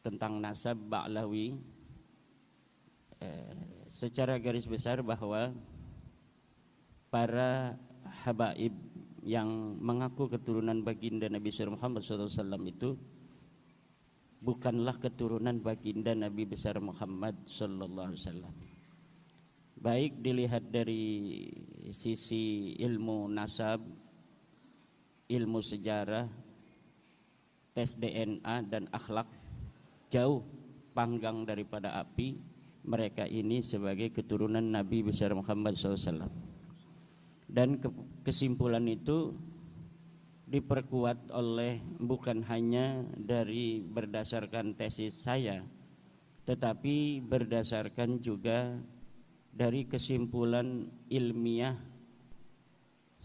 tentang nasab Ba'lawi, secara garis besar bahwa para habaib yang mengaku keturunan baginda Nabi Muhammad SAW itu bukanlah keturunan baginda Nabi besar Muhammad SAW. Baik dilihat dari sisi ilmu nasab, ilmu sejarah, tes DNA dan akhlak, jauh panggang daripada api. Mereka ini sebagai keturunan Nabi besar Muhammad SAW. Dan kesimpulan itu diperkuat oleh bukan hanya dari berdasarkan tesis saya, tetapi berdasarkan juga dari kesimpulan ilmiah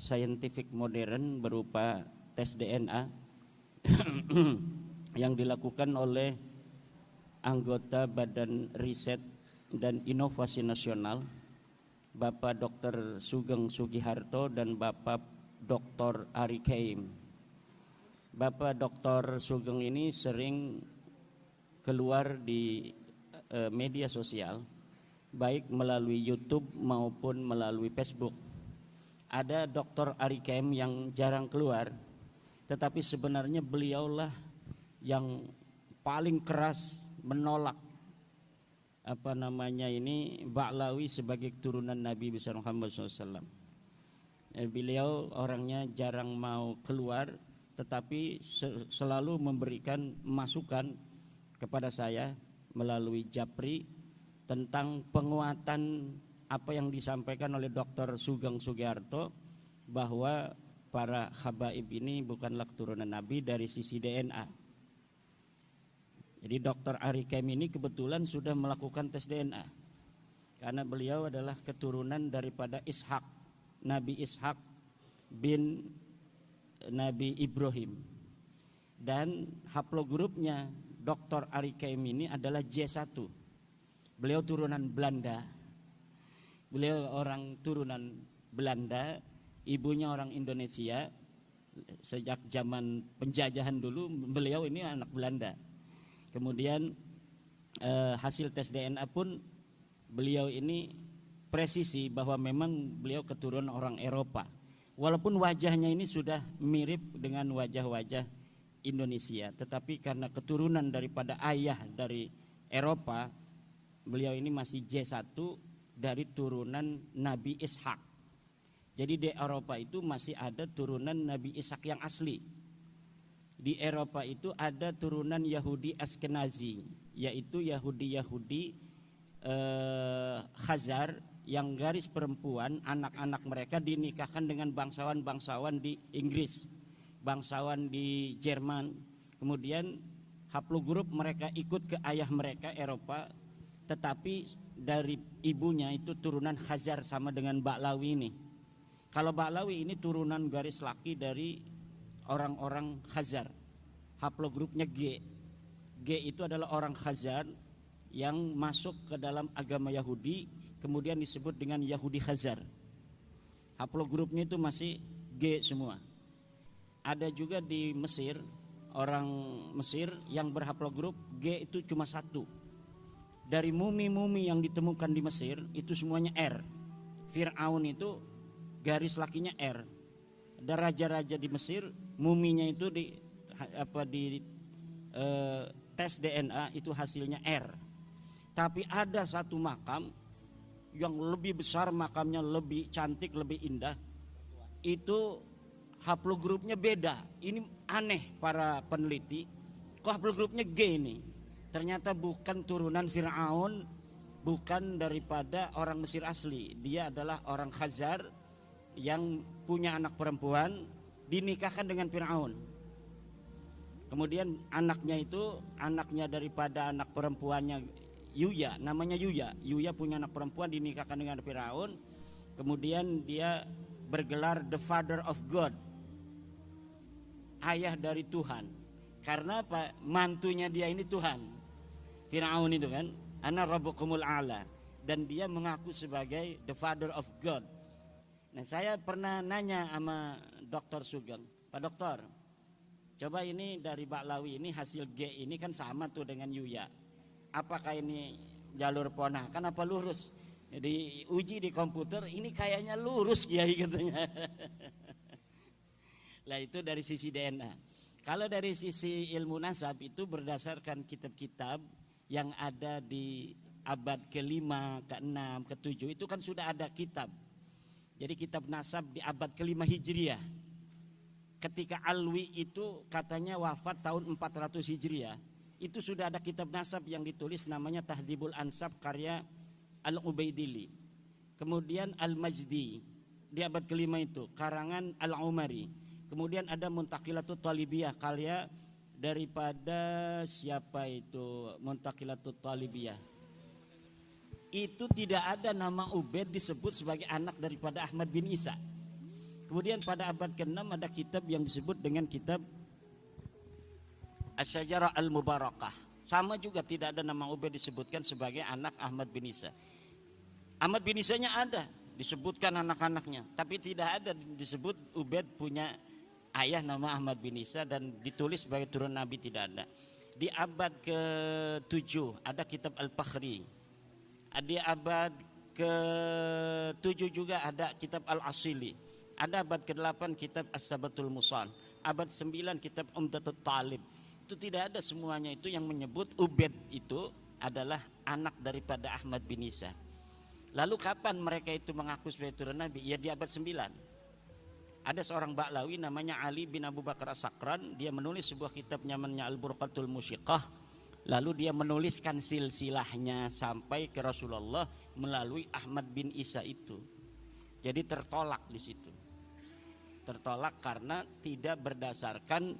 saintifik modern berupa tes DNA yang dilakukan oleh anggota Badan Riset dan Inovasi Nasional, Bapak Dr. Sugeng Sugiharto dan Bapak Dr. Ari Keim. Bapak Dr. Sugeng ini sering keluar di media sosial, baik melalui YouTube maupun melalui Facebook. Ada Dr. Ari Keim yang jarang keluar, tetapi sebenarnya beliaulah yang paling keras menolak Ba'lawi sebagai turunan Nabi besar Muhammad SAW. Beliau orangnya jarang mau keluar, tetapi selalu memberikan masukan kepada saya melalui Japri tentang penguatan apa yang disampaikan oleh Dr. Sugeng Sugiharto, bahwa para habaib ini bukanlah keturunan Nabi dari sisi DNA. Jadi Dr. Ari Keim ini kebetulan sudah melakukan tes DNA, karena beliau adalah keturunan daripada Ishak, Nabi Ishak bin Nabi Ibrahim. Dan haplogrupnya Dr. Ari Keim ini adalah J1. Beliau turunan Belanda. Beliau orang turunan Belanda, ibunya orang Indonesia. Sejak zaman penjajahan dulu beliau ini anak Belanda. Kemudian hasil tes DNA pun beliau ini presisi bahwa memang beliau keturunan orang Eropa. Walaupun wajahnya ini sudah mirip dengan wajah-wajah Indonesia, tetapi karena keturunan daripada ayah dari Eropa, beliau ini masih J1 dari turunan Nabi Ishak. Jadi di Eropa itu masih ada turunan Nabi Ishak yang asli. Di Eropa itu ada turunan Yahudi Askenazi, yaitu Yahudi Khazar, yang garis perempuan anak-anak mereka dinikahkan dengan bangsawan-bangsawan di Inggris, bangsawan di Jerman. Kemudian haplogrup mereka ikut ke ayah mereka Eropa, tetapi dari ibunya itu turunan Khazar sama dengan Ba'lawi ini. Kalau Ba'lawi ini turunan garis laki dari orang-orang Khazar, haplogrupnya G. G itu adalah orang Khazar yang masuk ke dalam agama Yahudi, kemudian disebut dengan Yahudi Khazar. Haplogrupnya itu masih G semua. Ada juga di Mesir, orang Mesir yang berhaplogrup G itu cuma satu. Dari mumi-mumi yang ditemukan di Mesir itu semuanya R. Fir'aun itu garis lakinya R. Ada raja-raja di Mesir, muminya itu di tes DNA itu hasilnya R. Tapi ada satu makam yang lebih besar, makamnya lebih cantik, lebih indah. Itu haplogrupnya beda. Ini aneh para peneliti. Kok haplogrupnya G ini? Ternyata bukan turunan Fir'aun, bukan daripada orang Mesir asli. Dia adalah orang Khazar yang punya anak perempuan, dinikahkan dengan Fir'aun. Kemudian anaknya itu, anaknya daripada anak perempuannya Yuya, namanya Yuya. Yuya punya anak perempuan, dinikahkan dengan Fir'aun. Kemudian dia bergelar the father of God, ayah dari Tuhan. Karena apa? Mantunya dia ini Tuhan. Fir'aun itu kan, ana rabbukumul a'la, dan dia mengaku sebagai the father of God. Nah, saya pernah nanya sama Dr. Sugeng, Pak Dokter, Coba ini dari Ba'lawi ini hasil G ini kan sama tuh dengan Yuya. Apakah ini jalur ponakan apa lurus? Jadi uji di komputer ini kayaknya lurus Kiai katanya. Lah itu dari sisi DNA. Kalau dari sisi ilmu nasab itu berdasarkan kitab-kitab yang ada di abad ke-5, ke-6, ke-7 itu kan sudah ada kitab. Jadi kitab nasab di abad ke-5 Hijriah. Ketika Alwi itu katanya wafat tahun 400 Hijriah, itu sudah ada kitab nasab yang ditulis namanya Tahdhibul Ansab karya Al-Ubaidili. Kemudian Al-Majdi di abad ke-5 itu karangan Al-Umari. Kemudian ada Muntaqilatut Talibiyah karya daripada siapa itu Muntaqilatut Talibiyah. Itu tidak ada nama Ubaid disebut sebagai anak daripada Ahmad bin Isa. Kemudian pada abad ke-6 ada kitab yang disebut dengan kitab Asy-Syajarah Al-Mubarakah. Sama juga tidak ada nama Ubaid disebutkan sebagai anak Ahmad bin Isa. Ahmad bin Isanya ada, disebutkan anak-anaknya, tapi tidak ada disebut Ubaid punya ayah nama Ahmad bin Isa dan ditulis sebagai turun Nabi, tidak ada. Di abad ke-7 ada kitab Al-Fakhri. Di abad ke-7 juga ada kitab Al-Asili. Ada abad ke-8 kitab As-Sabatul Musan. Abad 9 kitab Umdatut Talib. Itu tidak ada semuanya itu yang menyebut Ubaid itu adalah anak daripada Ahmad bin Isa. Lalu kapan mereka itu mengaku sebagai turun Nabi? Ya di abad 9. Ada seorang Ba'lawi namanya Ali bin Abu Bakar As-Sakran. Dia menulis sebuah kitab namanya Al-Burqatul Musyiqah. Lalu dia menuliskan silsilahnya sampai ke Rasulullah melalui Ahmad bin Isa itu. Jadi tertolak di situ. Tertolak karena tidak berdasarkan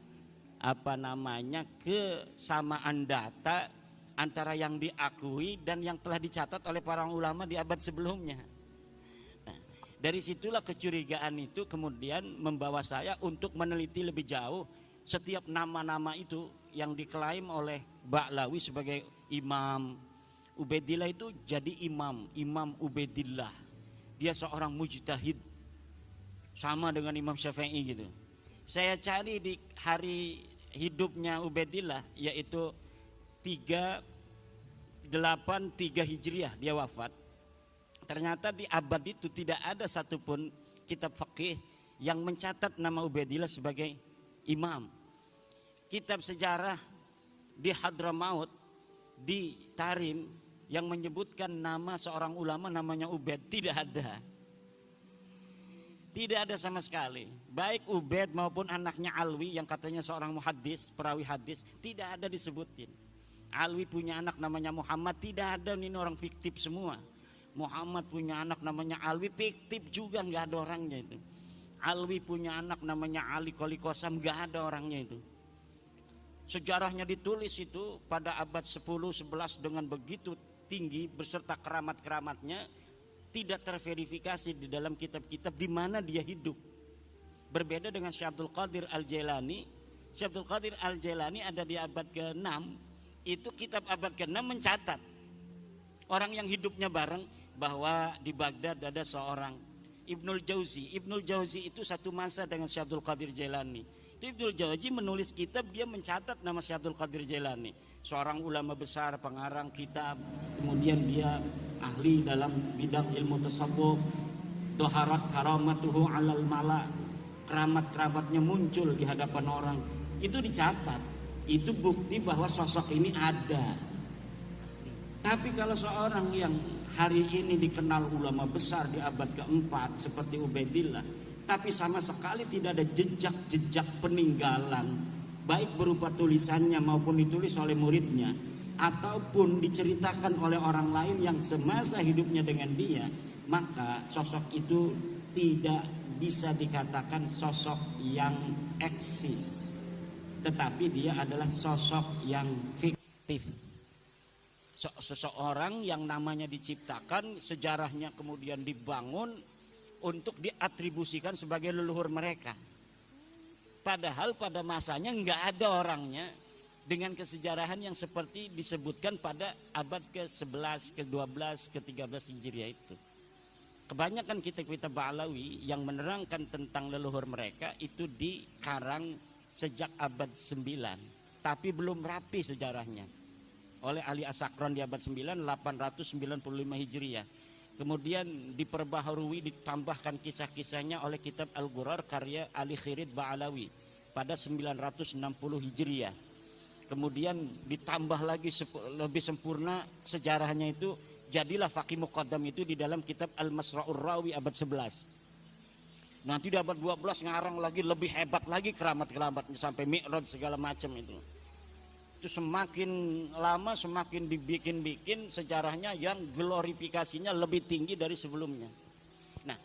kesamaan data antara yang diakui dan yang telah dicatat oleh para ulama di abad sebelumnya. Nah, dari situlah kecurigaan itu kemudian membawa saya untuk meneliti lebih jauh setiap nama-nama itu yang diklaim oleh Ba'lawi sebagai imam. Ubaidillah itu jadi Imam Ubaidillah. Dia seorang mujtahid, sama dengan Imam Syafi'i gitu. Saya cari di hari hidupnya Ubaidillah, yaitu 383 Hijriah dia wafat. Ternyata di abad itu tidak ada satupun kitab fikih yang mencatat nama Ubaidillah sebagai imam. Kitab sejarah di Hadramaut, di Tarim, yang menyebutkan nama seorang ulama namanya Ubaid tidak ada. Tidak ada sama sekali. Baik Ubaid maupun anaknya Alwi yang katanya seorang muhaddis, perawi hadis, tidak ada disebutin. Alwi punya anak namanya Muhammad, tidak ada, ini orang fiktif semua. Muhammad punya anak namanya Alwi, fiktif juga, nggak ada orangnya itu. Alwi punya anak namanya Ali Qoli Qasam, nggak ada orangnya itu. Sejarahnya ditulis itu pada abad 10-11 dengan begitu tinggi beserta keramat-keramatnya, tidak terverifikasi di dalam kitab-kitab di mana dia hidup. Berbeda dengan Syekh Abdul Qadir Al-Jailani. Syekh Abdul Qadir Al-Jailani ada di abad ke-6. Itu kitab abad ke-6 mencatat orang yang hidupnya bareng bahwa di Baghdad ada seorang Ibnul Jauzi. Ibnul Jauzi itu satu masa dengan Syekh Abdul Qadir Jailani. Itu Ibnul Jauzi menulis kitab, dia mencatat nama Syekh Abdul Qadir Jailani, seorang ulama besar, pengarang kitab. Kemudian dia ahli dalam bidang ilmu tasawuf. Toharat karamatuhu alal mala, keramat-keramatnya muncul di hadapan orang. Itu dicatat. Itu bukti bahwa sosok ini ada. Tapi kalau seorang yang hari ini dikenal ulama besar di abad keempat seperti Ubaidillah, tapi sama sekali tidak ada jejak-jejak peninggalan, baik berupa tulisannya maupun ditulis oleh muridnya, ataupun diceritakan oleh orang lain yang semasa hidupnya dengan dia, maka sosok itu tidak bisa dikatakan sosok yang eksis, tetapi dia adalah sosok yang fiktif. Seseorang yang namanya diciptakan, sejarahnya kemudian dibangun untuk diatribusikan sebagai leluhur mereka. Padahal pada masanya nggak ada orangnya dengan kesejarahan yang seperti disebutkan pada abad ke-11, ke-12, ke-13 Hijriah itu. Kebanyakan kitab-kitab Ba'lawi yang menerangkan tentang leluhur mereka itu dikarang sejak abad 9, tapi belum rapi sejarahnya. Oleh Ali As-Sakran di abad 9, 895 Hijriah. Kemudian diperbaharui, ditambahkan kisah-kisahnya oleh kitab Al-Ghurar karya Ali Khirid Ba'alawi pada 960 Hijriah. Kemudian ditambah lagi lebih sempurna sejarahnya itu, jadilah Faqih Muqaddam itu di dalam kitab Al-Masra'ur Rawi abad 11. Nanti di abad 12 ngarang lagi lebih hebat lagi keramat-keramatnya sampai Mi'raj segala macam itu. Itu semakin lama semakin dibikin-bikin sejarahnya yang glorifikasinya lebih tinggi dari sebelumnya. Nah,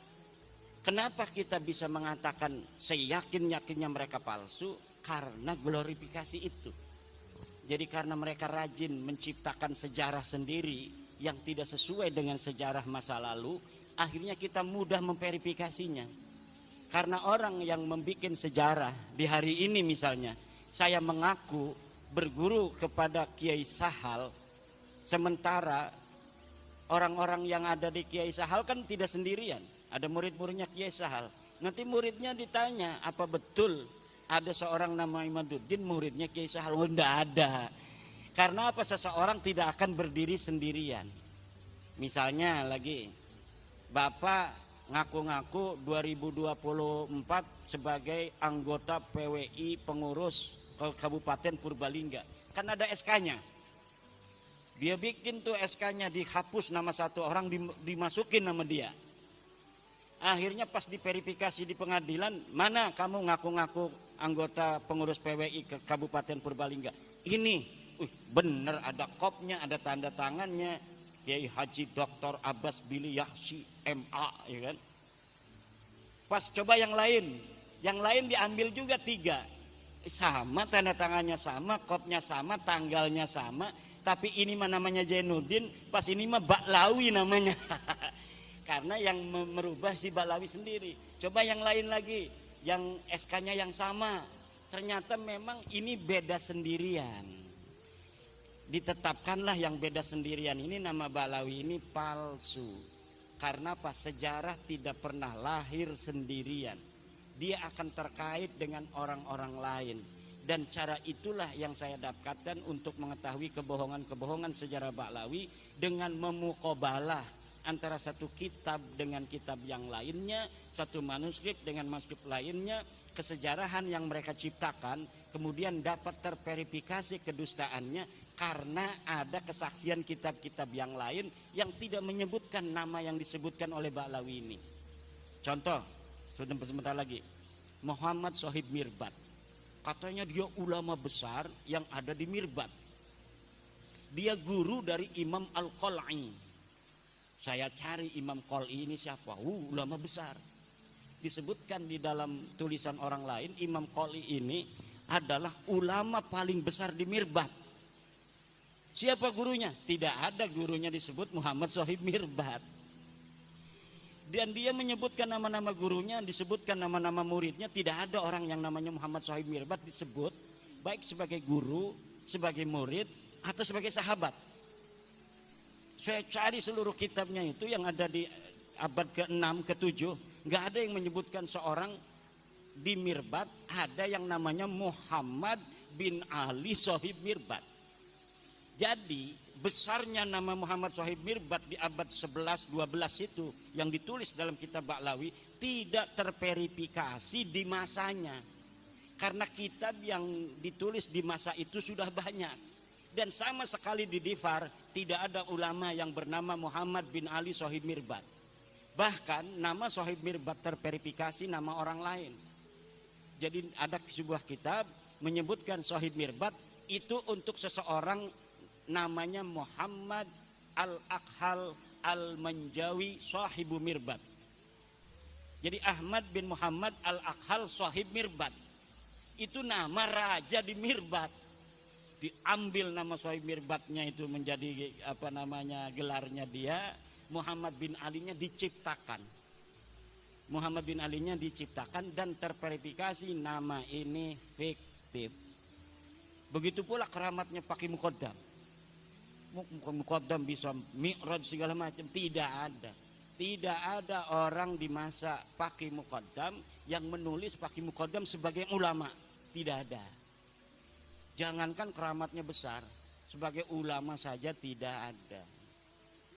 kenapa kita bisa mengatakan seyakin-yakinnya mereka palsu? Karena glorifikasi itu. Jadi karena mereka rajin menciptakan sejarah sendiri yang tidak sesuai dengan sejarah masa lalu, akhirnya kita mudah memverifikasinya. Karena orang yang membuat sejarah di hari ini misalnya, saya mengaku berguru kepada Kiai Sahal, sementara orang-orang yang ada di Kiai Sahal kan tidak sendirian, ada murid-muridnya Kiai Sahal. Nanti muridnya ditanya, apa betul ada seorang nama Imaduddin muridnya Kiai Sahal? Oh, tidak ada. Karena apa? Seseorang tidak akan berdiri sendirian. Misalnya lagi, Bapak ngaku-ngaku 2024 sebagai anggota PWI pengurus Kabupaten Purbalingga. Kan ada SK-nya. Dia bikin tuh SK-nya, dihapus nama satu orang, dimasukin nama dia. Akhirnya pas diverifikasi di pengadilan, mana kamu ngaku-ngaku anggota pengurus PWI ke Kabupaten Purbalingga? Ini, bener ada kopnya, ada tanda tangannya, Kiai Haji Dr. Abbas Bili Yahsi MA, ya kan? Pas coba yang lain diambil juga 3, sama tanda tangannya sama, kopnya sama, tanggalnya sama, tapi ini mah namanya Jainuddin, pas ini mah Baklawi namanya. Karena yang merubah si Baklawi sendiri. Coba yang lain lagi, yang SK-nya yang sama, ternyata memang ini beda sendirian. Ditetapkanlah yang beda sendirian ini nama Baklawi ini palsu. Karena apa? Sejarah tidak pernah lahir sendirian. Dia akan terkait dengan orang-orang lain. Dan cara itulah yang saya dapatkan untuk mengetahui kebohongan-kebohongan sejarah Baklawi dengan memuqabalah antara satu kitab dengan kitab yang lainnya, satu manuskrip dengan manuskrip lainnya, kesejarahan yang mereka ciptakan, kemudian dapat terverifikasi kedustaannya karena ada kesaksian kitab-kitab yang lain yang tidak menyebutkan nama yang disebutkan oleh Baklawi ini. Contoh, sebentar lagi, Muhammad Sohib Mirbat. Katanya dia ulama besar yang ada di Mirbat. Dia guru dari Imam Al-Qal'i. Saya cari Imam Qal'i ini siapa? Ulama besar. Disebutkan di dalam tulisan orang lain, Imam Qal'i ini adalah ulama paling besar di Mirbat. Siapa gurunya? Tidak ada gurunya disebut Muhammad Sohib Mirbat. Dan dia menyebutkan nama-nama gurunya, disebutkan nama-nama muridnya. Tidak ada orang yang namanya Muhammad Sohib Mirbat disebut, baik sebagai guru, sebagai murid, atau sebagai sahabat. Saya cari seluruh kitabnya itu yang ada di abad ke-6, ke-7, nggak ada yang menyebutkan seorang di Mirbat, ada yang namanya Muhammad bin Ali Sohib Mirbat. Jadi besarnya nama Muhammad Sohib Mirbat di abad 11-12 itu yang ditulis dalam kitab Baklawi tidak terverifikasi di masanya. Karena kitab yang ditulis di masa itu sudah banyak. Dan sama sekali di Difar tidak ada ulama yang bernama Muhammad bin Ali Sohib Mirbat. Bahkan nama Sohib Mirbat terverifikasi nama orang lain. Jadi ada sebuah kitab menyebutkan Sohib Mirbat itu untuk seseorang namanya Muhammad Al-Akhal Al-Manjawi Sohibu Mirbat. Jadi Ahmad bin Muhammad Al-Akhal Sohib Mirbat. Itu nama raja di Mirbat. Diambil nama Sohib Mirbatnya itu menjadi gelarnya dia. Muhammad bin Ali-nya diciptakan. Muhammad bin Ali-nya diciptakan dan terverifikasi nama ini fiktif. Begitu pula keramatnya Faqih Muqaddam. Muqaddam bisa Mi'raj segala macam, tidak ada. Tidak ada orang di masa Faqih Muqaddam yang menulis Faqih Muqaddam sebagai ulama. tidak ada. Jangankan keramatnya besar, sebagai ulama saja tidak ada.